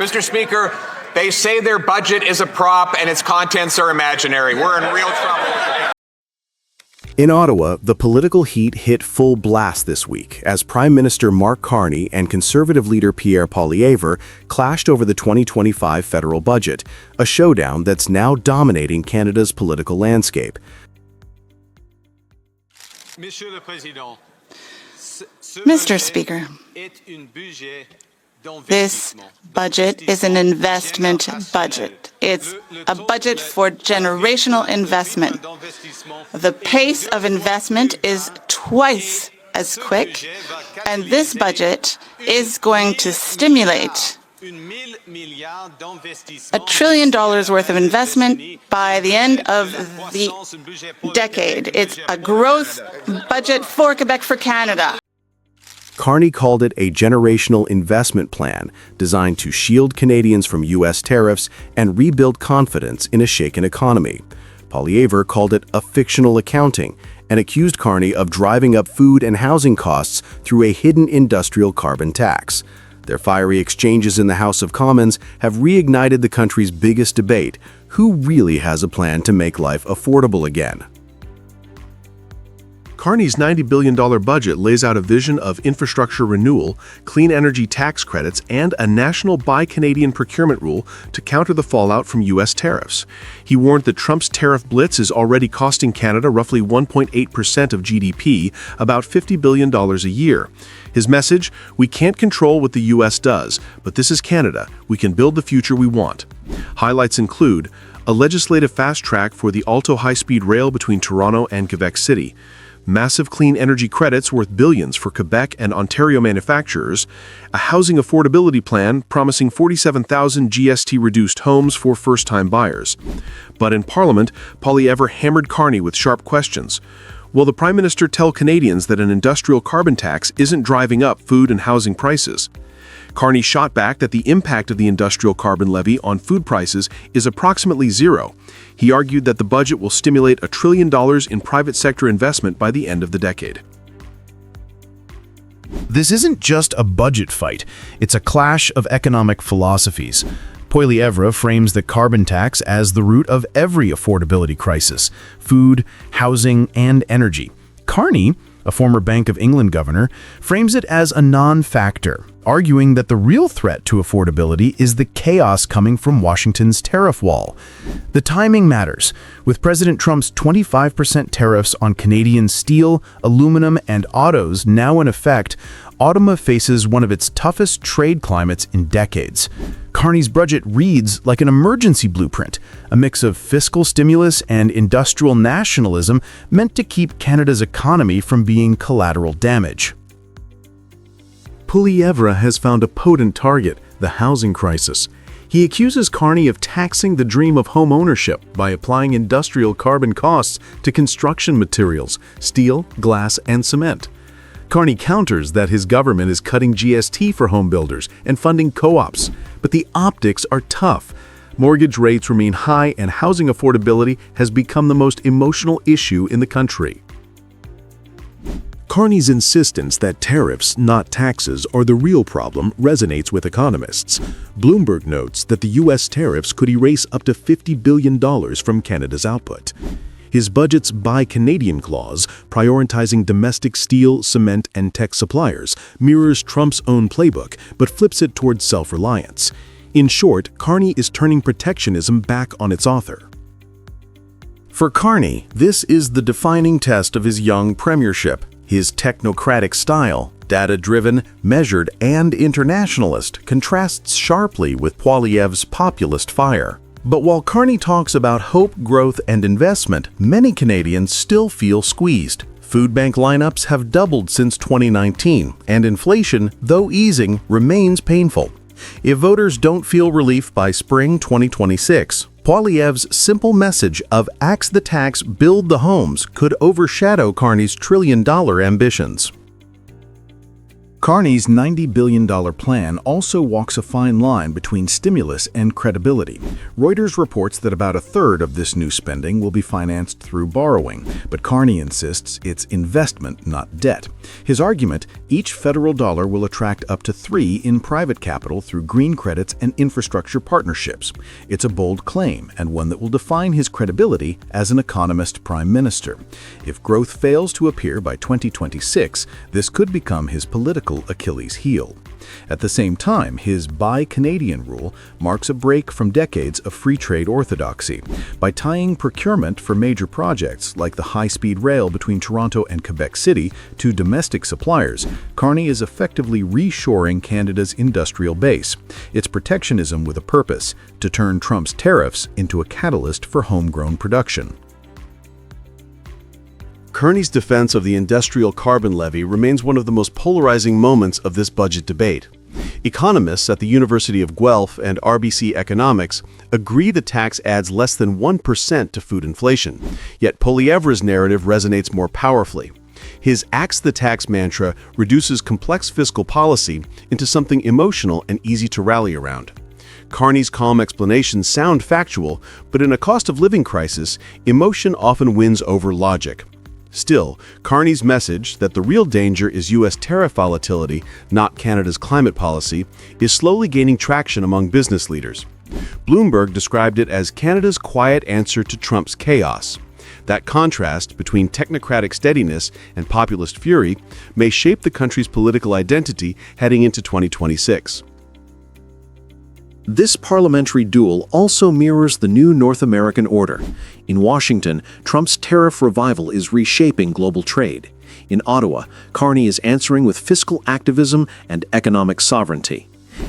Mr. Speaker, they say their budget is a prop and its contents are imaginary. We're in real trouble. In Ottawa, the political heat hit full blast this week as Prime Minister Mark Carney and Conservative leader Pierre Poilievre clashed over the 2025 federal budget, a showdown that's now dominating Canada's political landscape. Mr. Speaker, this budget is an investment budget. It's a budget for generational investment. The pace of investment is twice as quick, and this budget is going to stimulate $1 trillion worth of investment by the end of the decade. It's a growth budget for Quebec, for Canada. Carney called it a generational investment plan designed to shield Canadians from U.S. tariffs and rebuild confidence in a shaken economy. Poilievre called it a fictional accounting and accused Carney of driving up food and housing costs through a hidden industrial carbon tax. Their fiery exchanges in the House of Commons have reignited the country's biggest debate: who really has a plan to make life affordable again? Carney's $90 billion budget lays out a vision of infrastructure renewal, clean energy tax credits, and a national Buy Canadian procurement rule to counter the fallout from U.S. tariffs. He warned that Trump's tariff blitz is already costing Canada roughly 1.8% of GDP, about $50 billion a year. His message: we can't control what the U.S. does, but this is Canada. We can build the future we want. Highlights include a legislative fast track for the Alto high-speed rail between Toronto and Quebec City, massive clean energy credits worth billions for Quebec and Ontario manufacturers, a housing affordability plan promising 47,000 GST-reduced homes for first-time buyers. But in Parliament, Poilievre hammered Carney with sharp questions. Will the Prime Minister tell Canadians that an industrial carbon tax isn't driving up food and housing prices? Carney shot back that the impact of the industrial carbon levy on food prices is approximately zero. He argued that the budget will stimulate $1 trillion in private sector investment by the end of the decade. This isn't just a budget fight, it's a clash of economic philosophies. Poilievre frames the carbon tax as the root of every affordability crisis: food, housing, and energy. Carney, a former Bank of England governor, frames it as a non-factor, arguing that the real threat to affordability is the chaos coming from Washington's tariff wall. The timing matters. With President Trump's 25% tariffs on Canadian steel, aluminum, and autos now in effect, Ottawa faces one of its toughest trade climates in decades. Carney's budget reads like an emergency blueprint, a mix of fiscal stimulus and industrial nationalism meant to keep Canada's economy from being collateral damage. Poilievre has found a potent target: the housing crisis. He accuses Carney of taxing the dream of home ownership by applying industrial carbon costs to construction materials, steel, glass, and cement. Carney counters that his government is cutting GST for home builders and funding co-ops, but the optics are tough. Mortgage rates remain high and housing affordability has become the most emotional issue in the country. Carney's insistence that tariffs, not taxes, are the real problem resonates with economists. Bloomberg notes that the U.S. tariffs could erase up to $50 billion from Canada's output. His budget's Buy Canadian clause, prioritizing domestic steel, cement, and tech suppliers, mirrors Trump's own playbook, but flips it towards self-reliance. In short, Carney is turning protectionism back on its author. For Carney, this is the defining test of his young premiership. His technocratic style, data-driven, measured, and internationalist, contrasts sharply with Poilievre's populist fire. But while Carney talks about hope, growth, and investment, many Canadians still feel squeezed. Food bank lineups have doubled since 2019, and inflation, though easing, remains painful. If voters don't feel relief by spring 2026, Poilievre's simple message of axe the tax, build the homes could overshadow Carney's $1 trillion ambitions. Carney's $90 billion plan also walks a fine line between stimulus and credibility. Reuters reports that about a third of this new spending will be financed through borrowing, but Carney insists it's investment, not debt. His argument, each federal dollar will attract up to 3 in private capital through green credits and infrastructure partnerships. It's a bold claim, and one that will define his credibility as an economist prime minister. If growth fails to appear by 2026, this could become his political Achilles heel. At the same time, his Buy Canadian rule marks a break from decades of free trade orthodoxy. By tying procurement for major projects like the high-speed rail between Toronto and Quebec City to domestic suppliers, Carney is effectively reshoring Canada's industrial base. It's protectionism with a purpose, to turn Trump's tariffs into a catalyst for homegrown production. Carney's defense of the industrial carbon levy remains one of the most polarizing moments of this budget debate. Economists at the University of Guelph and RBC Economics agree the tax adds less than 1% to food inflation, yet Poilievre's narrative resonates more powerfully. His axe the tax mantra reduces complex fiscal policy into something emotional and easy to rally around. Carney's calm explanations sound factual, but in a cost of living crisis, emotion often wins over logic. Still, Carney's message that the real danger is U.S. tariff volatility, not Canada's climate policy, is slowly gaining traction among business leaders. Bloomberg described it as Canada's quiet answer to Trump's chaos. That contrast between technocratic steadiness and populist fury may shape the country's political identity heading into 2026. This parliamentary duel also mirrors the new North American order. In Washington, Trump's tariff revival is reshaping global trade. In Ottawa, Carney is answering with fiscal activism and economic sovereignty.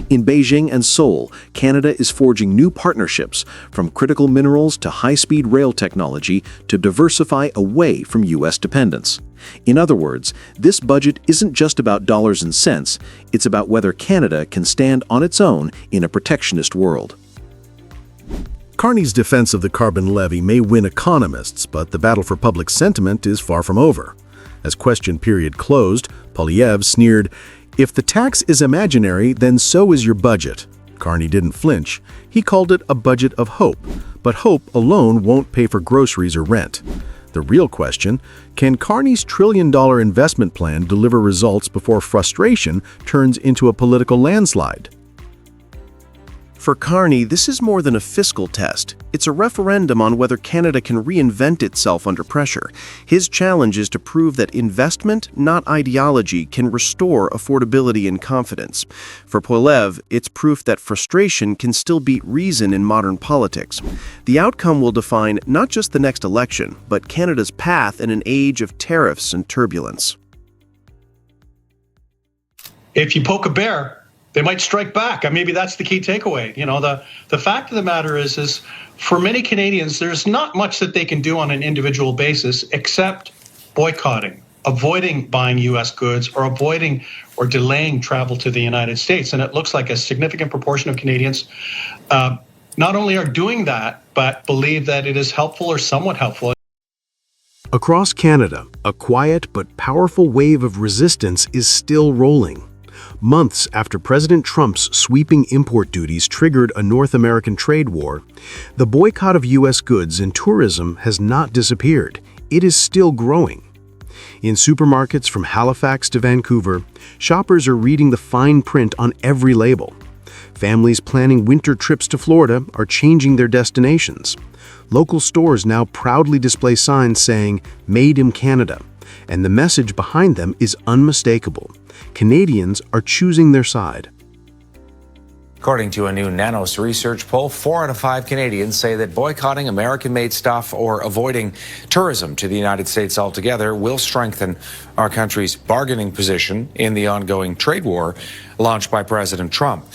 In Beijing and Seoul, Canada is forging new partnerships, from critical minerals to high-speed rail technology, to diversify away from U.S. dependence. In other words, this budget isn't just about dollars and cents, it's about whether Canada can stand on its own in a protectionist world. Carney's defense of the carbon levy may win economists, but the battle for public sentiment is far from over. As question period closed, Poilievre sneered, "If the tax is imaginary, then so is your budget." Carney didn't flinch. He called it a budget of hope, but hope alone won't pay for groceries or rent. The real question, can Carney's trillion-dollar investment plan deliver results before frustration turns into a political landslide? For Carney, this is more than a fiscal test. It's a referendum on whether Canada can reinvent itself under pressure. His challenge is to prove that investment, not ideology, can restore affordability and confidence. For Poilievre, it's proof that frustration can still beat reason in modern politics. The outcome will define not just the next election, but Canada's path in an age of tariffs and turbulence. If you poke a bear, they might strike back. And maybe that's the key takeaway. You know, the fact of the matter is for many Canadians, there's not much that they can do on an individual basis except boycotting, avoiding buying U.S. goods, or avoiding or delaying travel to the United States. And it looks like a significant proportion of Canadians not only are doing that, but believe that it is helpful or somewhat helpful. Across Canada, a quiet but powerful wave of resistance is still rolling. Months after President Trump's sweeping import duties triggered a North American trade war, the boycott of U.S. goods and tourism has not disappeared. It is still growing. In supermarkets from Halifax to Vancouver, shoppers are reading the fine print on every label. Families planning winter trips to Florida are changing their destinations. Local stores now proudly display signs saying, "Made in Canada," and the message behind them is unmistakable. Canadians are choosing their side. According to a new Nanos research poll, 4 out of 5 Canadians say that boycotting American-made stuff or avoiding tourism to the United States altogether will strengthen our country's bargaining position in the ongoing trade war launched by President Trump.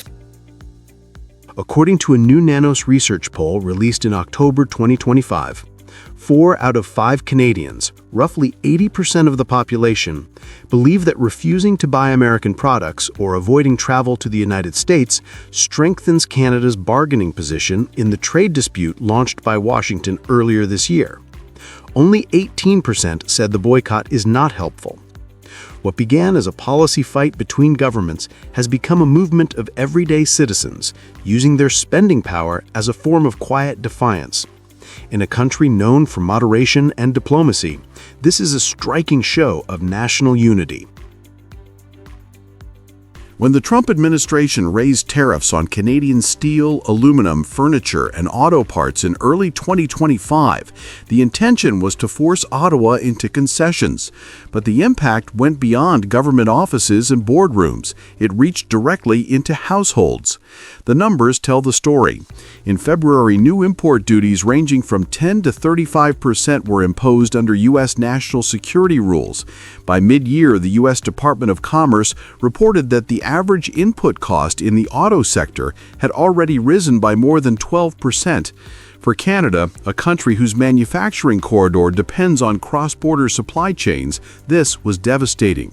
According to a new Nanos research poll released in October 2025, 4 out of 5 Canadians, roughly 80% of the population, believe that refusing to buy American products or avoiding travel to the United States strengthens Canada's bargaining position in the trade dispute launched by Washington earlier this year. Only 18% said the boycott is not helpful. What began as a policy fight between governments has become a movement of everyday citizens, using their spending power as a form of quiet defiance. In a country known for moderation and diplomacy, this is a striking show of national unity. When the Trump administration raised tariffs on Canadian steel, aluminum, furniture, and auto parts in early 2025, the intention was to force Ottawa into concessions. But the impact went beyond government offices and boardrooms. It reached directly into households. The numbers tell the story. In February, new import duties ranging from 10 to 35% were imposed under U.S. national security rules. By mid-year, the U.S. Department of Commerce reported that the average input cost in the auto sector had already risen by more than 12%. For Canada, a country whose manufacturing corridor depends on cross-border supply chains, this was devastating.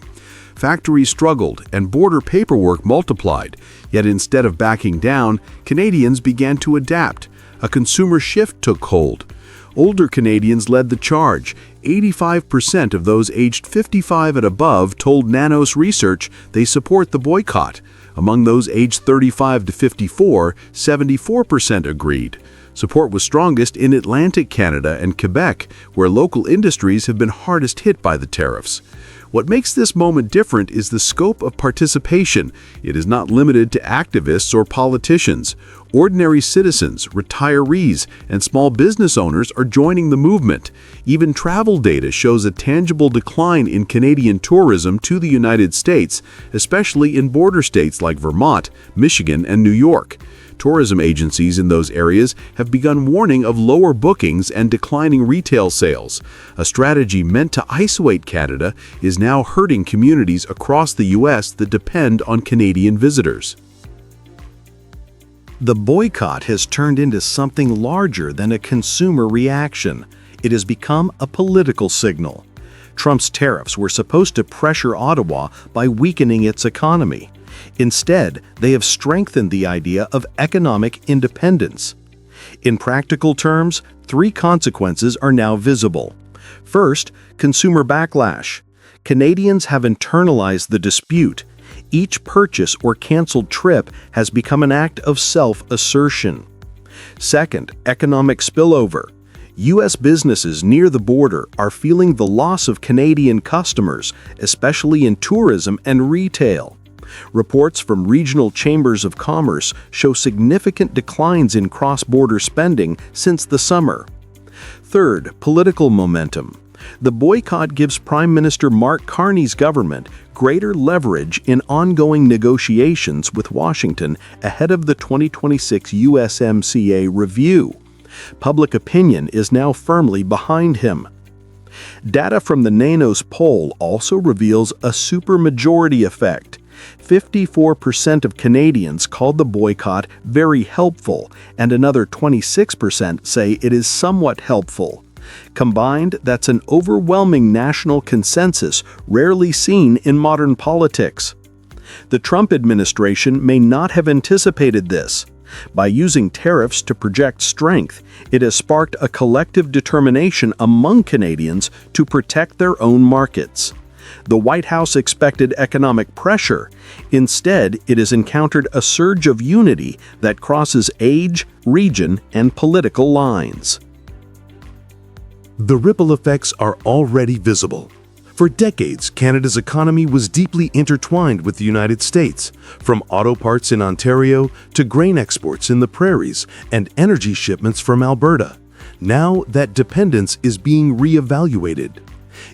Factories struggled and border paperwork multiplied. Yet instead of backing down, Canadians began to adapt. A consumer shift took hold. Older Canadians led the charge. 85% of those aged 55 and above told Nanos Research they support the boycott. Among those aged 35 to 54, 74% agreed. Support was strongest in Atlantic Canada and Quebec, where local industries have been hardest hit by the tariffs. What makes this moment different is the scope of participation. It is not limited to activists or politicians. Ordinary citizens, retirees, and small business owners are joining the movement. Even travel data shows a tangible decline in Canadian tourism to the United States, especially in border states like Vermont, Michigan, and New York. Tourism agencies in those areas have begun warning of lower bookings and declining retail sales. A strategy meant to isolate Canada is now hurting communities across the U.S. that depend on Canadian visitors. The boycott has turned into something larger than a consumer reaction. It has become a political signal. Trump's tariffs were supposed to pressure Ottawa by weakening its economy. Instead, they have strengthened the idea of economic independence. In practical terms, three consequences are now visible. First, consumer backlash. Canadians have internalized the dispute. Each purchase or canceled trip has become an act of self-assertion. Second, economic spillover. U.S. businesses near the border are feeling the loss of Canadian customers, especially in tourism and retail. Reports from regional chambers of commerce show significant declines in cross-border spending since the summer. Third, political momentum. The boycott gives Prime Minister Mark Carney's government greater leverage in ongoing negotiations with Washington ahead of the 2026 USMCA review. Public opinion is now firmly behind him. Data from the Nanos poll also reveals a supermajority effect. 54% of Canadians called the boycott very helpful, and another 26% say it is somewhat helpful. Combined, that's an overwhelming national consensus rarely seen in modern politics. The Trump administration may not have anticipated this. By using tariffs to project strength, it has sparked a collective determination among Canadians to protect their own markets. The White House expected economic pressure. Instead, it has encountered a surge of unity that crosses age, region, and political lines. The ripple effects are already visible. For decades, Canada's economy was deeply intertwined with the United States, from auto parts in Ontario to grain exports in the prairies and energy shipments from Alberta. Now that dependence is being reevaluated.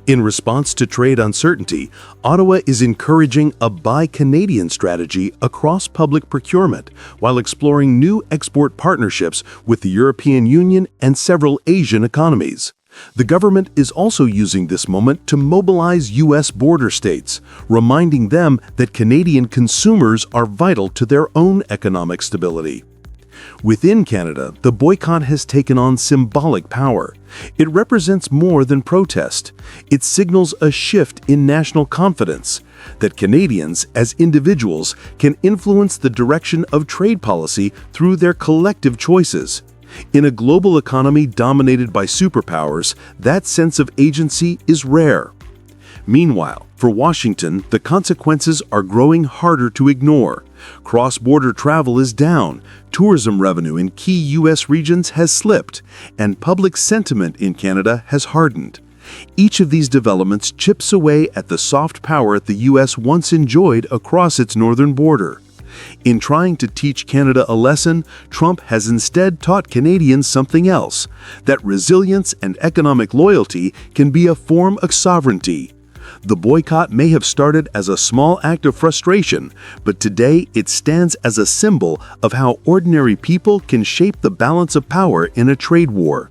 In response to trade uncertainty, Ottawa is encouraging a Buy Canadian strategy across public procurement while exploring new export partnerships with the European Union and several Asian economies. The government is also using this moment to mobilize U.S. border states, reminding them that Canadian consumers are vital to their own economic stability. Within Canada, the boycott has taken on symbolic power. It represents more than protest. It signals a shift in national confidence, that Canadians, as individuals, can influence the direction of trade policy through their collective choices. In a global economy dominated by superpowers, that sense of agency is rare. Meanwhile, For Washington, the consequences are growing harder to ignore. Cross-border travel is down, tourism revenue in key U.S. regions has slipped, and public sentiment in Canada has hardened. Each of these developments chips away at the soft power the U.S. once enjoyed across its northern border. In trying to teach Canada a lesson, Trump has instead taught Canadians something else, that resilience and economic loyalty can be a form of sovereignty. The boycott may have started as a small act of frustration, but today it stands as a symbol of how ordinary people can shape the balance of power in a trade war.